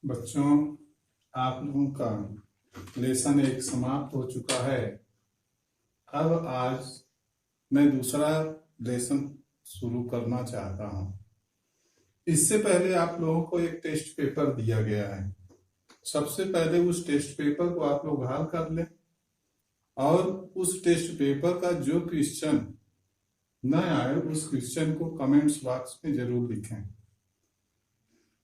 बच्चों, आप लोगों का लेसन 1 समाप्त हो चुका है। अब आज मैं दूसरा लेसन शुरू करना चाहता हूं। इससे पहले आप लोगों को एक टेस्ट पेपर दिया गया है। सबसे पहले उस टेस्ट पेपर को आप लोग हल कर लें और उस टेस्ट पेपर का जो क्वेश्चन न आए उस क्वेश्चन को कमेंट्स बॉक्स में जरूर लिखें।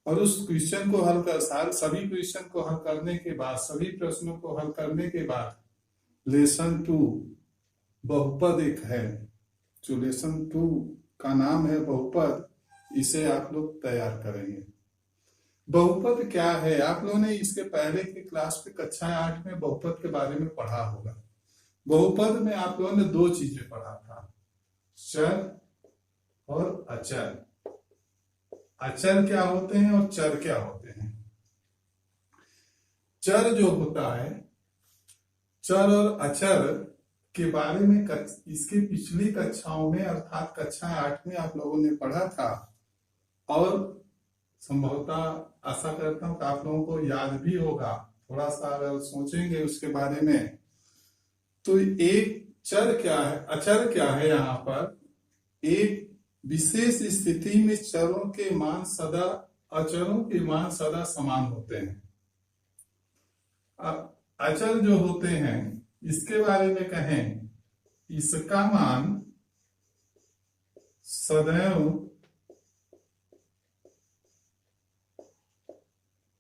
और उस क्वेश्चन को हल कर सभी क्वेश्चन को हल करने के बाद, सभी प्रश्नों को हल करने के बाद लेसन 2 बहुपद एक है, जो लेसन 2 का नाम है बहुपद, इसे आप लोग तैयार करेंगे। बहुपद क्या है? आप लोगों ने इसके पहले की क्लास पे कक्षा 8 में बहुपद के बारे में पढ़ा होगा। बहुपद में आप लोगों ने 2 चीजें पढ़ा था, चर और अचर। अचर क्या होते हैं और चर क्या होते हैं? चर जो होता है, चर और अचर के बारे में इसके पिछली कक्षाओं में अर्थात कक्षा 8 में आप लोगों ने पढ़ा था और संभवतः आशा करता हूं कि आप लोगों को याद भी होगा। थोड़ा सा अगर सोचेंगे उसके बारे में तो एक चर क्या है, अचर क्या है? यहाँ पर एक विशेष स्थिति में चरों के मान सदा अचरों के मान सदा समान होते हैं। अचर जो होते हैं इसके बारे में कहें, इसका मान सदैव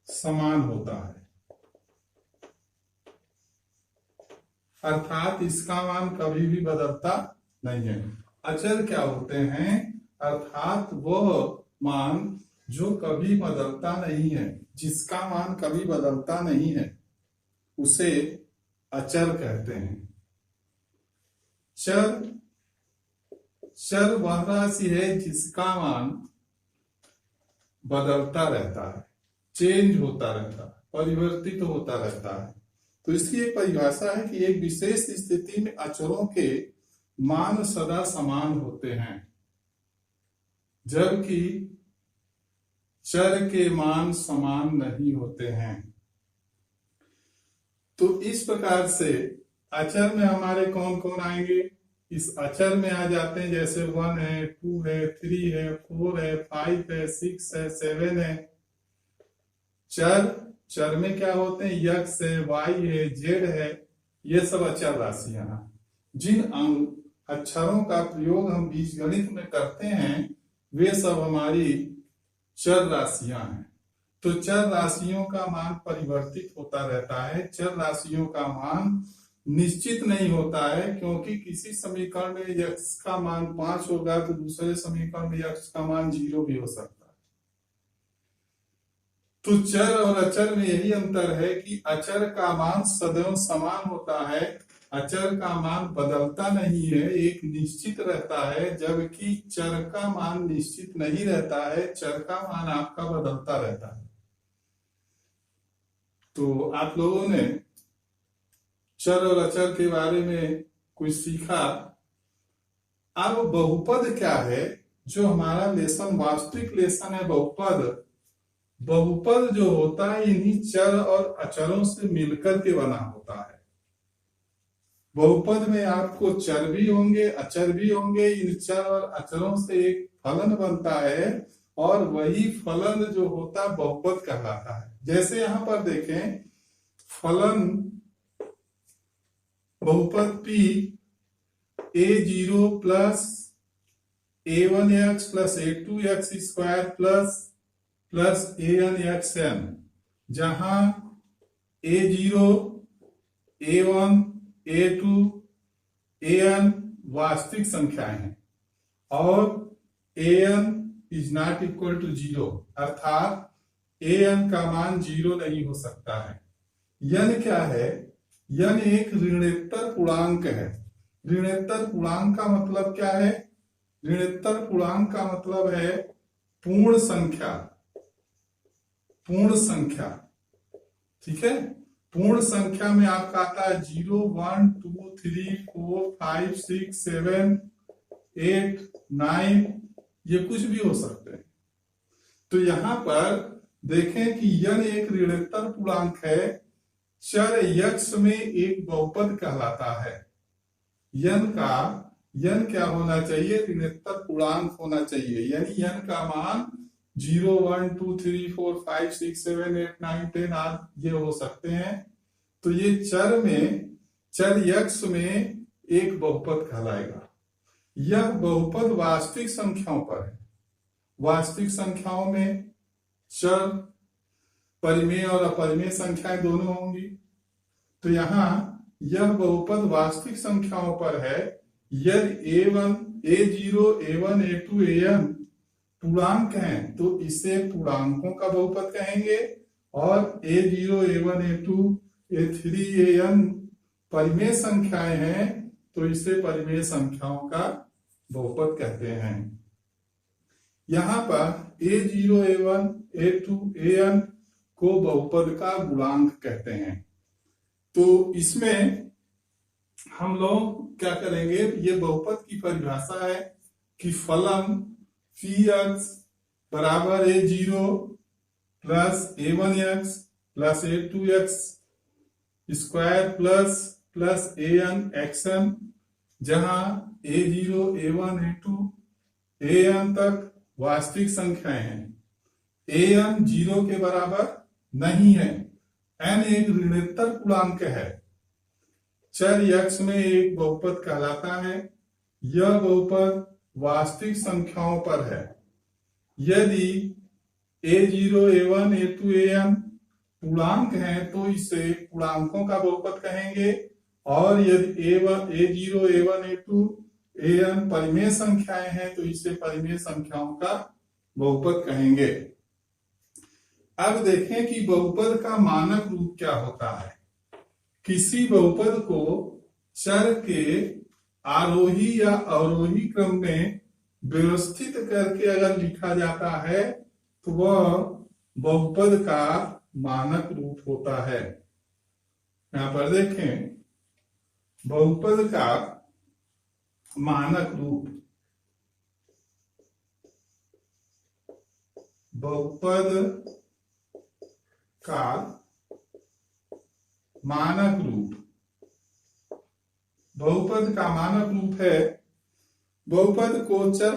समान होता है, अर्थात इसका मान कभी भी बदलता नहीं है। अचर क्या होते हैं? अर्थात वह मान जो कभी बदलता नहीं है, जिसका मान कभी बदलता नहीं है, उसे अचर कहते हैं। चर वह राशि है जिसका मान बदलता रहता है, चेंज होता रहता है, परिवर्तित होता रहता है। तो इसकी एक परिभाषा है कि एक विशेष स्थिति में अचरों के मान सदा समान होते हैं, जबकि चर के मान समान नहीं होते हैं। तो इस प्रकार से अचर में हमारे कौन कौन आएंगे? इस अचर में आ जाते हैं जैसे 1 है, 2 है, 3 है, 4 है, 5 है, 6 है, 7 है। चर में क्या होते हैं? यक्स है, वाई है, जेड है, ये सब अचर राशियां हैं। जिन अक्षरों का प्रयोग हम बीजगणित में करते हैं वे सब हमारी चर राशियां हैं। तो चर राशियों का मान परिवर्तित होता रहता है। चर राशियों का मान निश्चित नहीं होता है, क्योंकि किसी समीकरण में यक्स का मान 5 होगा तो दूसरे समीकरण में यक्स का मान 0 भी हो सकता है। तो चर और अचर में यही अंतर है कि अचर का मान सदैव समान होता है, अचर का मान बदलता नहीं है, एक निश्चित रहता है, जबकि चर का मान निश्चित नहीं रहता है, चर का मान आपका बदलता रहता है। तो आप लोगों ने चर और अचर के बारे में कुछ सीखा। अब बहुपद क्या है? जो हमारा लेसन वास्तविक लेसन है बहुपद, बहुपद जो होता है इन्हीं चर और अचरों से मिलकर के बना होता है। बहुपद में आपको चर भी होंगे, अचर भी होंगे। इन चर और अचरों से एक फलन बनता है और वही फलन जो होता है बहुपद कहलाता है। जैसे यहां पर देखें, फलन बहुपद P a0 plus a1x plus a2x square plus anxn, जहां a0, a1, a2, an वास्तविक संख्याएं हैं और an is not equal to 0, अर्थात an का मान 0 नहीं हो सकता है। n क्या है? n एक ऋणोत्तर पूर्णांक है। ऋणोत्तर पूर्णांक का मतलब क्या है? ऋणोत्तर पूर्णांक का मतलब है पूर्ण संख्या। पूर्ण संख्या, ठीक है। पूर्ण संख्या में आपका आता है 0, 1, 2, 3, 4, 5, 6, 7, 8, 9, ये कुछ भी हो सकते हैं। तो यहां पर देखें कि यन एक ऋणोत्तर पूर्णांक है, चर यक्ष में एक बहुपद कहलाता है। यन क्या होना चाहिए? ऋणोत्तर पूर्णांक होना चाहिए, यानी यन का मान 0, 1, 2, 3, 4, 5, 6, 7, 8, 9, 10 आदि ये हो सकते हैं। तो ये चर यक्ष में एक बहुपद कहलाएगा। यह बहुपद वास्तविक संख्याओं पर है। वास्तविक संख्याओं में चर परिमेय और अपरिमेय संख्याएं दोनों होंगी। तो यहां यह बहुपद वास्तविक संख्याओं पर है। यदि a1, a0, a1, a2, an पूर्णांक हैं तो इसे पूर्णांकों का बहुपद कहेंगे, और a0, a1, a2, a3, an परिमेय संख्याएं हैं तो इसे परिमेय संख्याओं का बहुपद कहते हैं। यहां पर a0, a1, a2, an को बहुपद का गुणांक कहते हैं। तो इसमें हम लोग क्या करेंगे? ये बहुपद की परिभाषा है कि फलन px बराबर a0 plus a1x plus a2x square plus an xn, जहां a0, a1, a2, an तक वास्तविक संख्याएं हैं। an 0 के बराबर नहीं है। n एक ऋणोत्तर पूर्णांक है। चर यक्ष में एक बहुपद कहलाता है। यह बहुपद वास्तविक संख्याओं पर है। यदि a0, a1, a2, an पूर्णांक हैं तो इसे पूर्णांकों का बहुपद कहेंगे, और यदि a0, a1, a2, an परिमेय संख्याएं हैं तो इसे परिमेय संख्याओं का बहुपद कहेंगे। अब देखें कि बहुपद का मानक रूप क्या होता है। किसी बहुपद को चर के आरोही या अवरोही क्रम में व्यवस्थित करके अगर लिखा जाता है तो वह बहुपद का मानक रूप होता है। यहां पर देखें बहुपद का मानक रूप। बहुपद का मानक रूप। बहुपद का मानक रूप है बहुपद को चर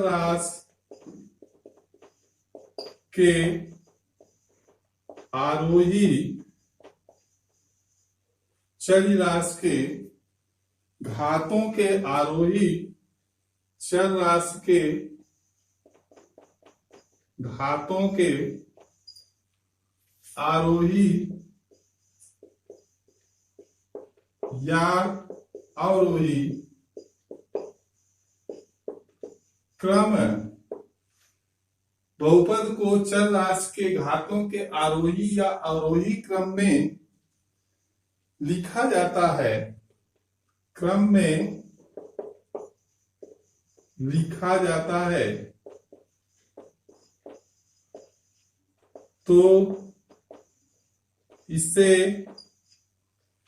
राशि के आरोही चर राशि के घातों के आरोही चर राशि के घातों के आरोही या अवरोही क्रम। बहुपद को चर राशि के घातों के आरोही या अवरोही क्रम में लिखा जाता है। क्रम में लिखा जाता है तो इसे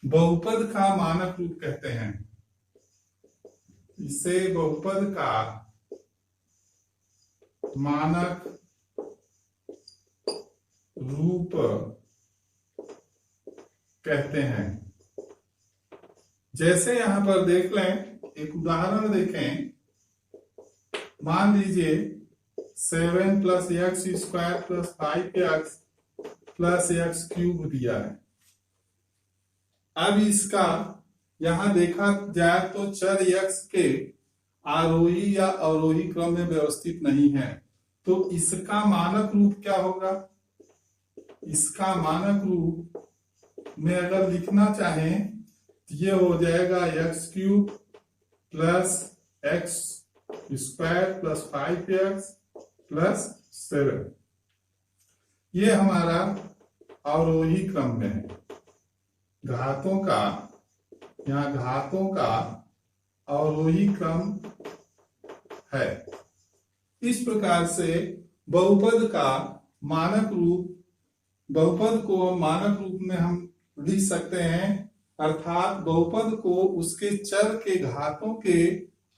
बहुपद का मानक रूप कहते हैं। इसे बहुपद का मानक रूप कहते हैं। जैसे यहां पर देख लें, एक उदाहरण देखें। मान लीजिए 7 plus x square plus 5x plus x cube दिया है। अब इसका यहां देखा जाए तो चर x के आरोही या अवरोही क्रम में व्यवस्थित नहीं है, तो इसका मानक रूप क्या होगा? इसका मानक रूप में अगर लिखना चाहें तो ये हो जाएगा x cube plus x square plus 5x plus 7। ये हमारा अवरोही क्रम में है। घातों का, यहाँ घातों का अवरोही क्रम है। इस प्रकार से बहुपद का मानक रूप बहुपद को मानक रूप में हम लिख सकते हैं, अर्थात बहुपद को उसके चर के घातों के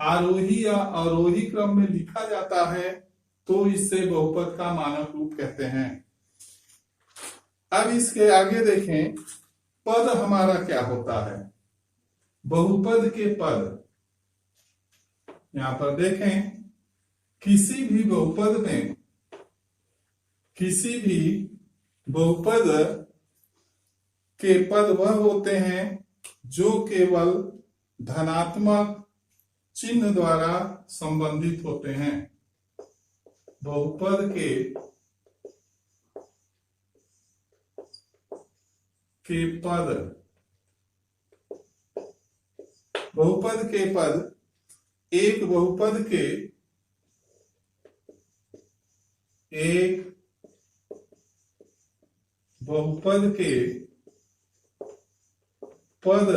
आरोही या अवरोही क्रम में लिखा जाता है, तो इसे बहुपद का मानक रूप कहते हैं। अब इसके आगे देखें, पद हमारा क्या होता है। बहुपद के पद, यहां पर देखें, किसी भी बहुपद में, किसी भी बहुपद के पद वह होते हैं जो केवल धनात्मक चिन्ह द्वारा संबंधित होते हैं। बहुपद के पद, बहुपद के पद एक बहुपद के पद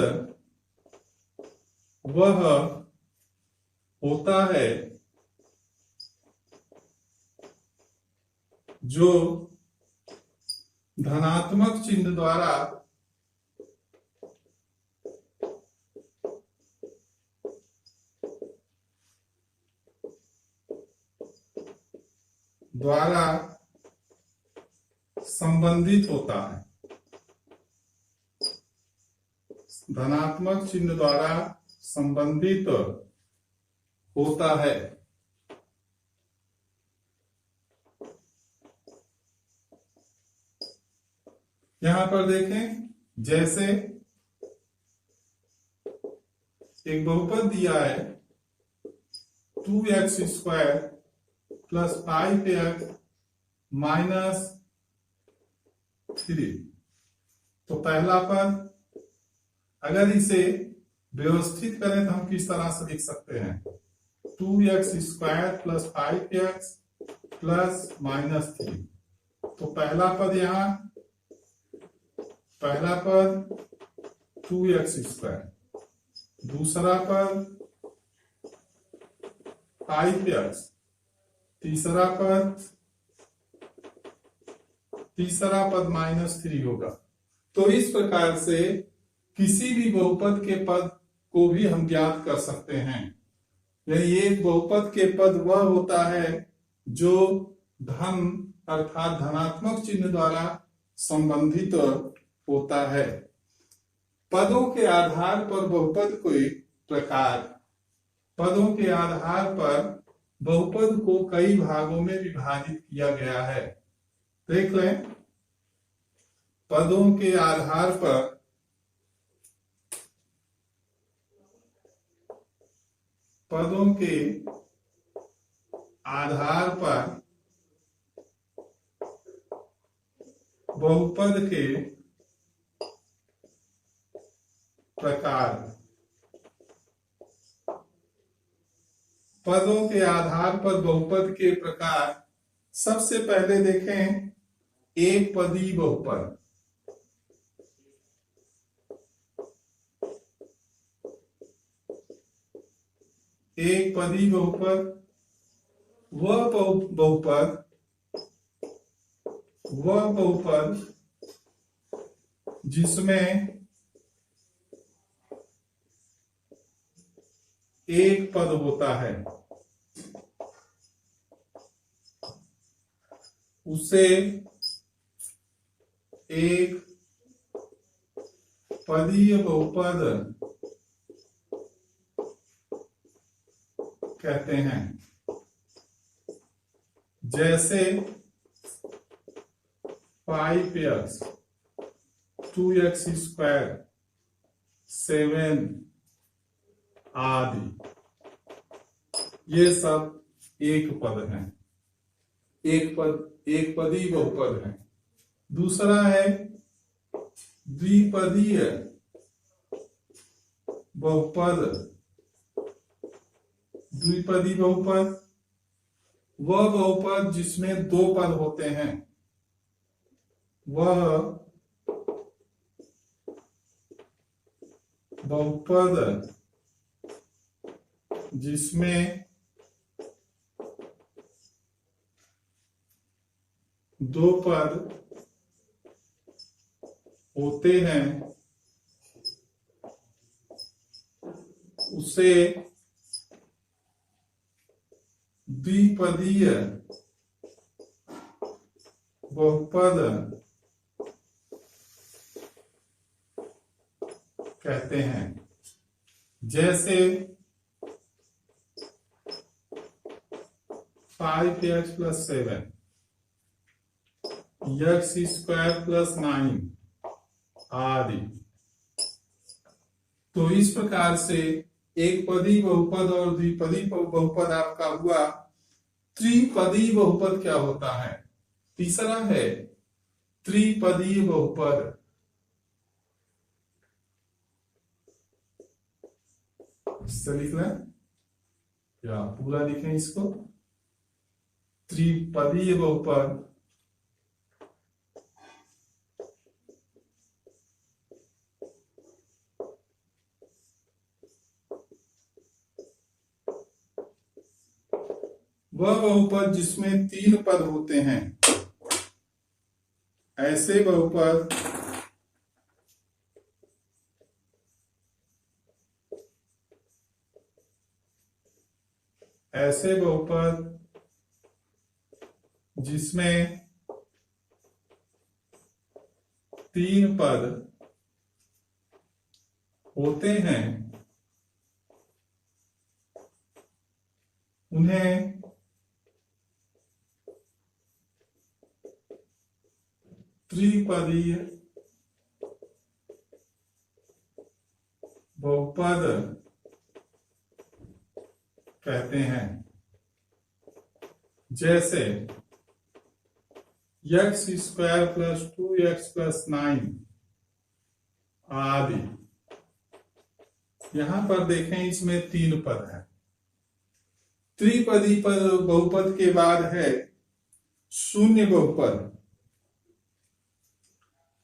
वह होता है जो धनात्मक चिन्ह द्वारा संबंधित होता है, धनात्मक चिन्ह द्वारा संबंधित होता है। यहां पर देखें, जैसे एक बहुपद दिया है 2x² प्लस 5x माइनस 3, तो पहला पद अगर इसे व्यवस्थित करें तो हम किस तरह से लिख सकते हैं, 2x² plus 5x plus minus 3। तो पहला पद यहां, पहला पद 2x², दूसरा पद 5x, तीसरा पद -3 होगा। तो इस प्रकार से किसी भी बहुपद के पद को भी हम ज्ञात कर सकते हैं। यानी एक बहुपद के पद वह होता है जो धन अर्थात धनात्मक चिन्ह द्वारा संबंधित होता है। पदों के आधार पर बहुपद के प्रकार, पदों के आधार पर बहुपद को कई भागों में विभाजित किया गया है। देख लें, पदों के आधार पर बहुपद के प्रकार, पदों के आधार पर बहुपद के प्रकार। सबसे पहले देखें, एक पदी बहुपद। एक पदी बहुपद वह बहुपद जिसमें एक पद होता है, उसे एक पदीय बहुपद कहते हैं। जैसे 5x, 2x², 7 आदि, ये सब एक पद हैं, एक पदी बहुपद है। दूसरा है द्विपदीय बहुपद। द्विपदी बहुपद वह बहुपद जिसमें दो पद होते हैं, वह बहुपद जिसमें दो पद होते हैं उसे द्विपदीय बहुपद कहते हैं। जैसे 5x + 7, x² + 9 आदि। तो इस प्रकार से एक पदी बहुपद और द्विपदी बहुपद आपका हुआ। त्रिपदी बहुपद क्या होता है? तीसरा है त्रिपदी बहुपद। इससे लिखना या पूरा लिखें इसको। त्रिपदी बहुपद वह बहुपद जिसमें 3 पद होते हैं। ऐसे बहुपद जिसमें 3 पद होते हैं उन्हें त्रिपदीय बहुपद कहते हैं। जैसे x² + 2x + 9 आदि। यहां पर देखें, इसमें 3 पद है। त्रिपदी बहुपद के बाद है शून्य बहुपद।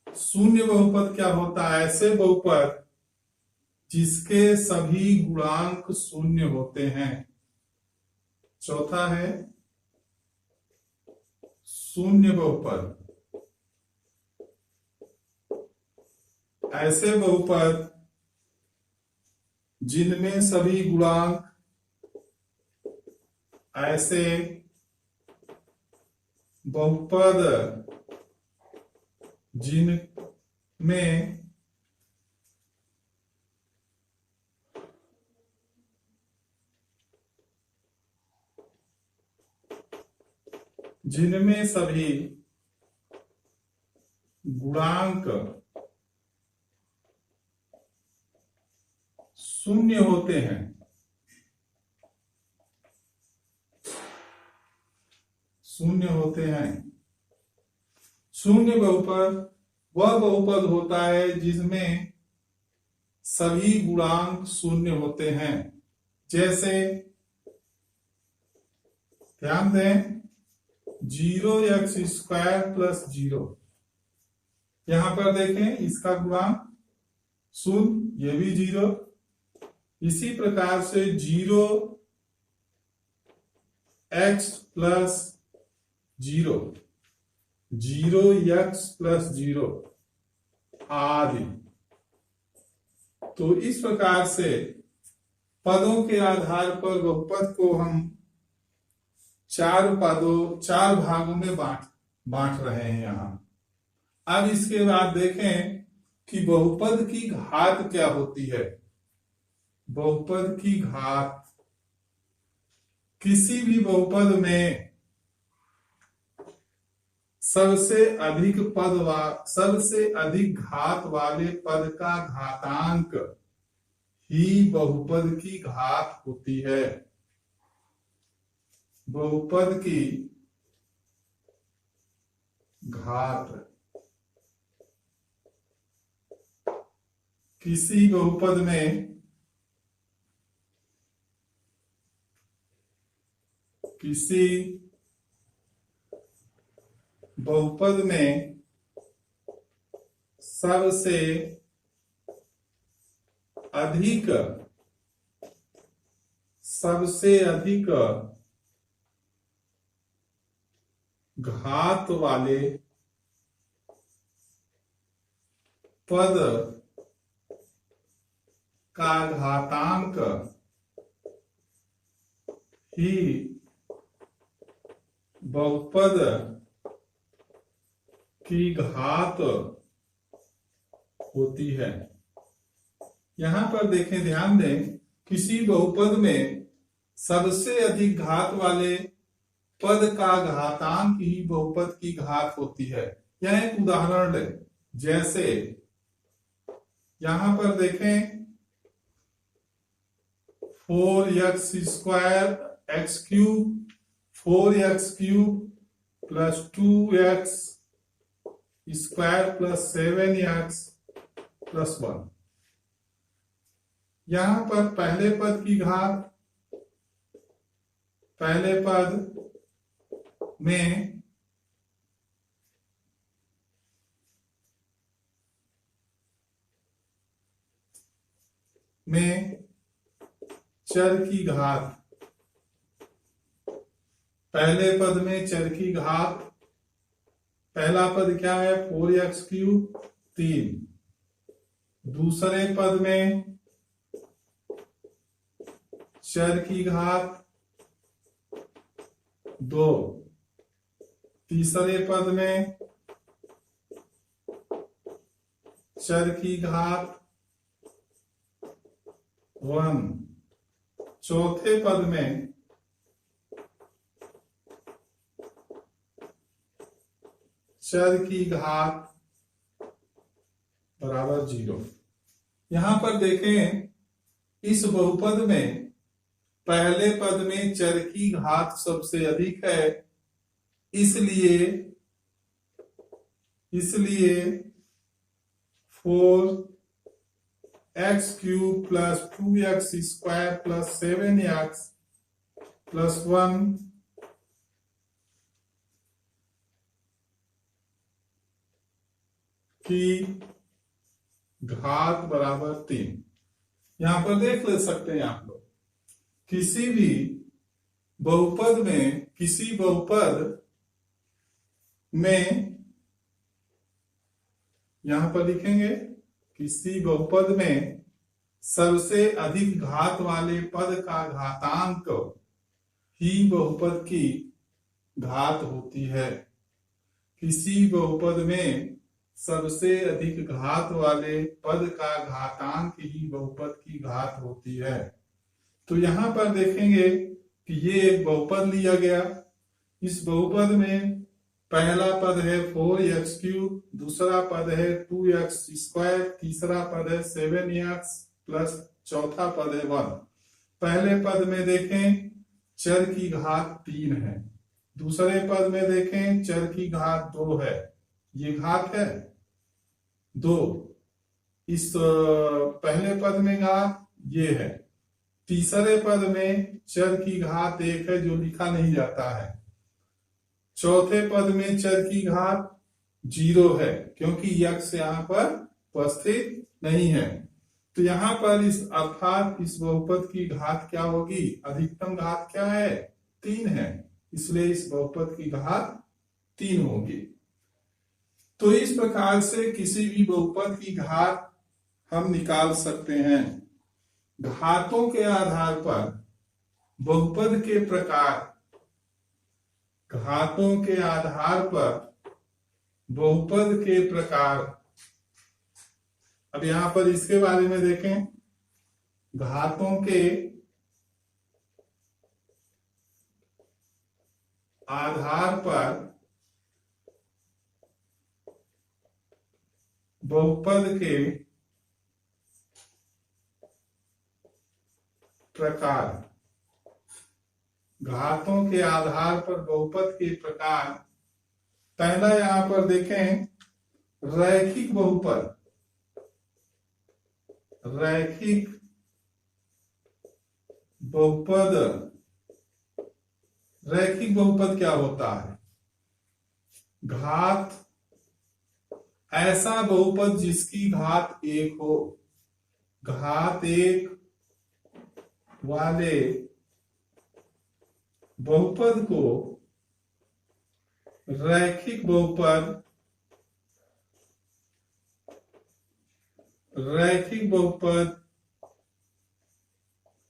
शून्य बहुपद क्या होता है? ऐसे बहुपद जिसके सभी गुणांक शून्य होते हैं। चौथा है शून्य बहुपद। ऐसे बहुपद जिनमें सभी गुणांक ऐसे बहुपद जिनमें सभी गुणांक शून्य होते हैं। शून्य बहुपद वह बहुपद होता है जिसमें सभी गुणांक शून्य होते हैं। जैसे ध्यान दें, 0x² + 0। यहां पर देखें, इसका गुणांक शून्य, ये भी 0। इसी प्रकार से 0x + 0, 0x + 0 आदि। तो इस प्रकार से पदों के आधार पर बहुपद को हम 4 भागों में बांट रहे हैं यहां। अब इसके बाद देखें कि बहुपद की घात क्या होती है। बहुपद की घात किसी भी बहुपद में सबसे अधिक घात वाले पद का घातांक ही बहुपद की घात होती है। बहुपद की घात किसी बहुपद में सबसे अधिक घात वाले पद का घातांक ही बहुपद की घात होती है। यहां पर देखें, ध्यान दें, किसी बहुपद में सबसे अधिक घात वाले पद का घातांक ही बहुपद की घात होती है। यह एक उदाहरण है। जैसे यहां पर देखें 4x² x³ 4x³ plus 2x² plus 7x plus 1। यहां पर पहले पद की घात, पहले पद में चर की घात, पहले पद में चर की घात, पहला पद क्या है 4x³ 3, दूसरे पद में चर की घात 2, तीसरे पद में चर की घात 1, चौथे पद में चर की घात बराबर 0। यहां पर देखें, इस बहुपद में पहले पद में चर की घात सबसे अधिक है, इसलिए 4x³ plus 2x² plus 7x plus 1 की घात बराबर 3। यहां पर देख ले सकते हैं आप लोग, किसी भी बहुपद में, किसी बहुपद में, यहां पर लिखेंगे, किसी बहुपद में सबसे अधिक घात वाले पद का घातांक ही बहुपद की घात होती है। किसी बहुपद में सबसे अधिक घात वाले पद का घातांक ही बहुपद की घात होती है। तो यहां पर देखेंगे कि ये एक बहुपद लिया गया। इस बहुपद में पहला पद है 4x³ दूसरा पद है 2x², तीसरा पद है 7x प्लस चौथा पद है 1। पहले पद में देखें चर की घात 3 है, दूसरे पद में देखें चर की घात 2 है, ये घात है 2। इस पहले पद में घात ये है, तीसरे पद में चर की घात 1 है जो लिखा नहीं जाता है, चौथे पद में चर की घात 0 है क्योंकि x यहां पर उपस्थित नहीं है। तो यहां पर इस अर्थात इस बहुपद की घात क्या होगी, अधिकतम घात क्या है 3 है, इसलिए इस बहुपद की घात 3 होगी। तो इस प्रकार से किसी भी बहुपद की घात हम निकाल सकते हैं। घातों के आधार पर बहुपद के प्रकार, घातों के आधार पर बहुपद के प्रकार। अब यहां पर इसके बारे में देखें, घातों के आधार पर बहुपद के प्रकार। घातों के आधार पर बहुपद के प्रकार। पहला यहां पर देखें रैखिक बहुपद। रैखिक बहुपद, रैखिक बहुपद क्या होता है, घात, ऐसा बहुपद जिसकी घात 1 हो, घात 1 वाले बहुपद को रैखिक बहुपद रैखिक बहुपद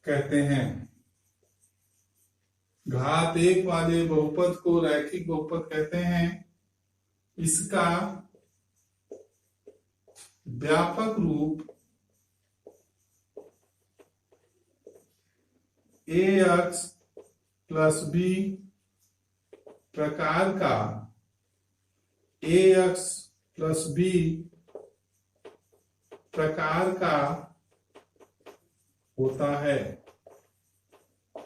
कहते हैं। घात 1 वाले बहुपद को रैखिक बहुपद कहते हैं। इसका व्यापक रूप ax प्लस b प्रकार का ax प्लस b प्रकार का होता है,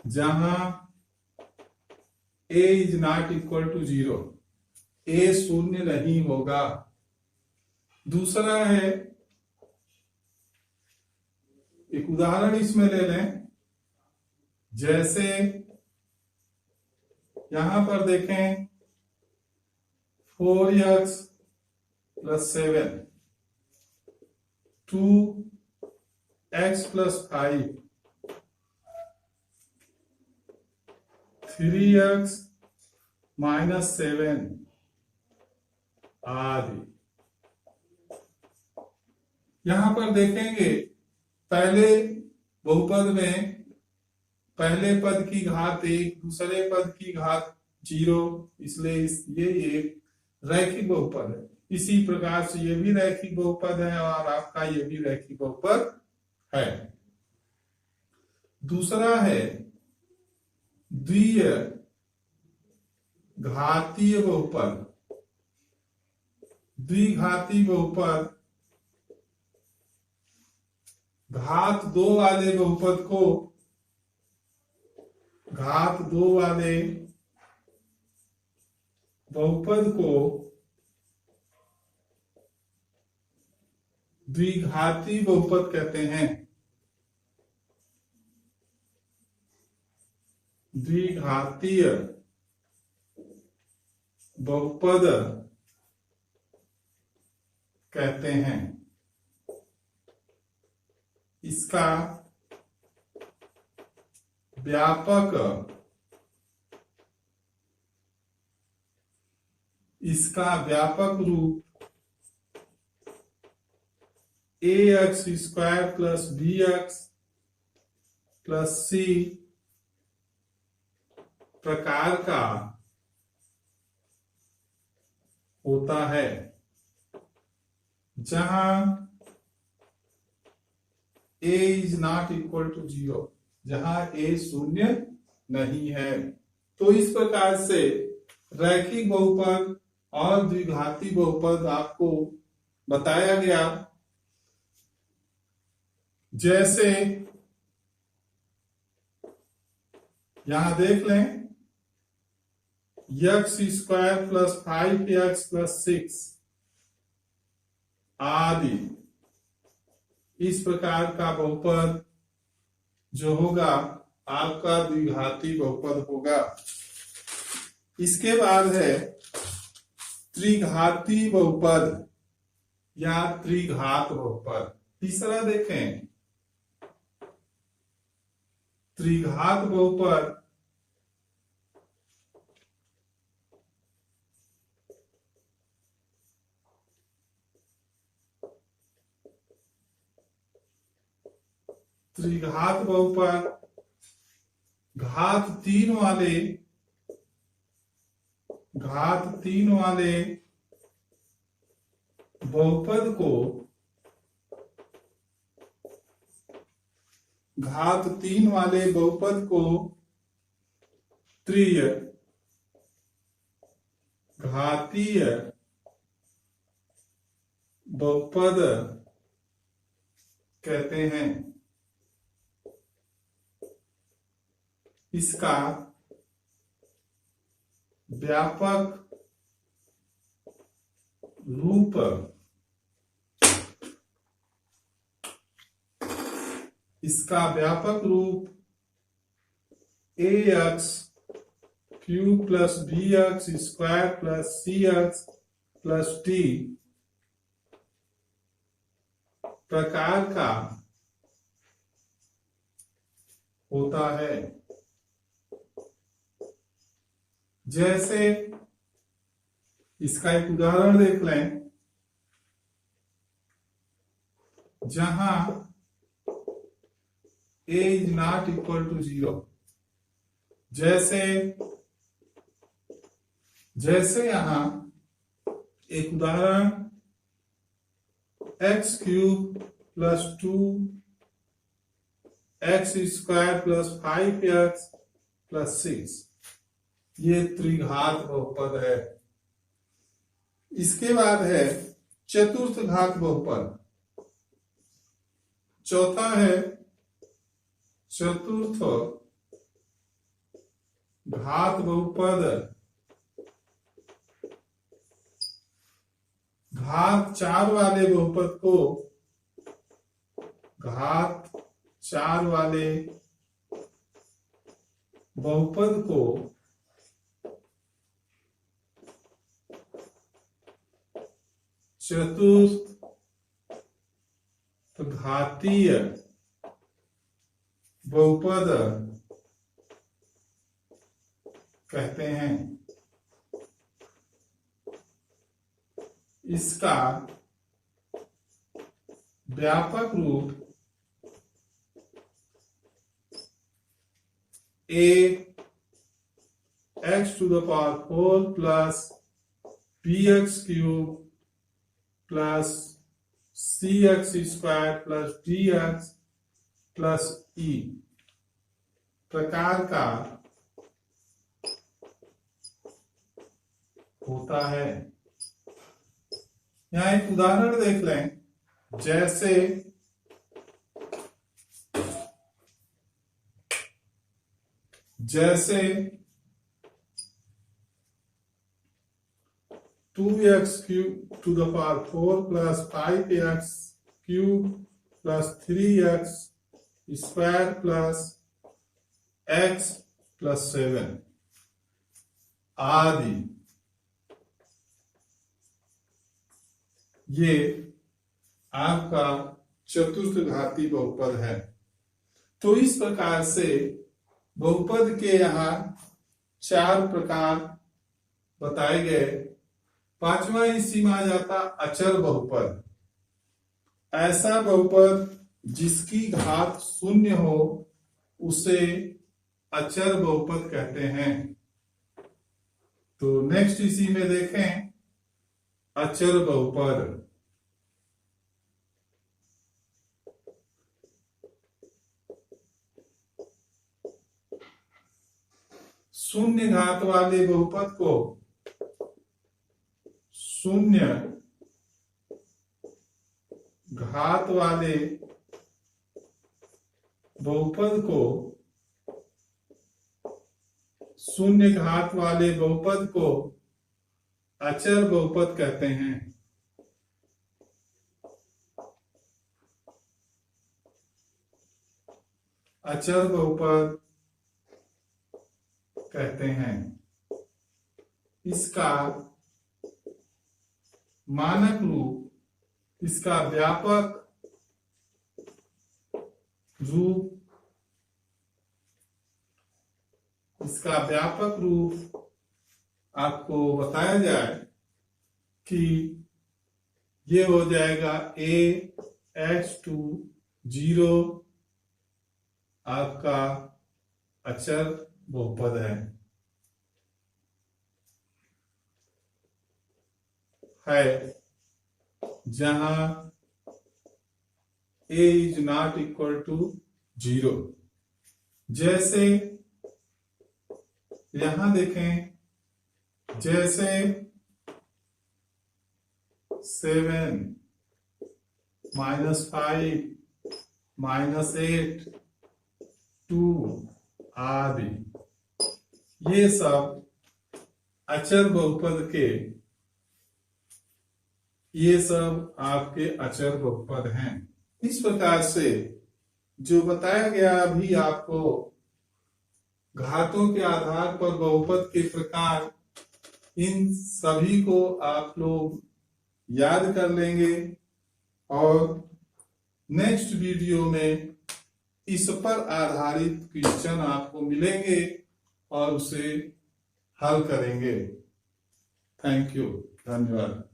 जहां a is not equal to 0, a शून्य नहीं होगा। दूसरा है, एक उदाहरण इसमें ले लें, जैसे यहां पर देखें 4x plus 7, 2x plus 5, 3x minus 7 आदि। यहां पर देखेंगे पहले बहुपद में पहले पद की घात 1, दूसरे पद की घात 0, इसलिए ये एक रैखिक बहुपद है। इसी प्रकार से ये भी रैखिक बहुपद है और आपका ये भी रैखिक बहुपद है। दूसरा है द्विघातीय बहुपद। द्विघाती बहुपद घात 2 वाले बहुपद को द्विघाती बहुपद कहते हैं। द्विघातीय बहुपद कहते हैं। इसका व्यापक रूप ax square plus bx plus c प्रकार का होता है, जहां a is not equal to 0, जहां a शून्य नहीं है। तो इस प्रकार से रैखिक बहुपद और द्विघाती बहुपद आपको बताया गया। जैसे यहां देख लें, x square plus 5x plus 6 आदि, इस प्रकार का बहुपद जो होगा आपका द्विघाती बहुपद होगा। इसके बाद है त्रिघाती बहुपद या त्रिघात बहुपद। तीसरा देखें, त्रिघात बहुपद घात 3 वाले बहुपद को त्रिघातीय बहुपद कहते हैं। इसका व्यापक रूप ax cube plus bx square plus cx plus d प्रकार का होता है। जैसे इसका एक उदाहरण देख लें, जहां a is not equal to 0। जैसे यहां एक उदाहरण x cube plus 2x square plus 5x plus 6, ये त्रिघात बहुपद है। इसके बाद है चतुर्थ घात बहुपद। चौथा है चतुर्थ घात बहुपद। घात 4 वाले बहुपद को चतुर्थ घातीय बहुपद कहते हैं। इसका व्यापक रूप ax⁴ plus bx³ plus cx² plus dx plus e प्रकार का होता है। यहां एक उदाहरण देख लें। जैसे जैसे 2x⁴ plus 5x³ plus 3x² plus x plus 7 आदि, ये आपका चतुर्थ घाती बहुपद है। तो इस प्रकार से बहुपद के यहाँ 4 प्रकार बताए गए। पांचवा इसी में आ जाता अचर बहुपद। ऐसा बहुपद जिसकी घात 0 हो उसे अचर बहुपद कहते हैं। तो नेक्स्ट इसी में देखें अचर बहुपद। शून्य घात वाले बहुपद को शून्य घात वाले बहुपद को अचर बहुपद कहते हैं। अचर बहुपद कहते हैं। इसका मानक रूप, इसका व्यापक रूप आपको बताया जाए कि ये हो जाएगा ax⁴ आपका अचर बहुपद है जहां a is not equal to 0। जैसे यहां देखें, जैसे 7 -5 -8 2 आदि, ये सब अचर बहुपद के, ये सब आपके अचर बहुपद हैं। इस प्रकार से जो बताया गया अभी आपको घातों के आधार पर बहुपद के प्रकार, इन सभी को आप लोग याद कर लेंगे और नेक्स्ट वीडियो में इस पर आधारित क्वेश्चन आपको मिलेंगे और उसे हल करेंगे। थैंक यू, धन्यवाद।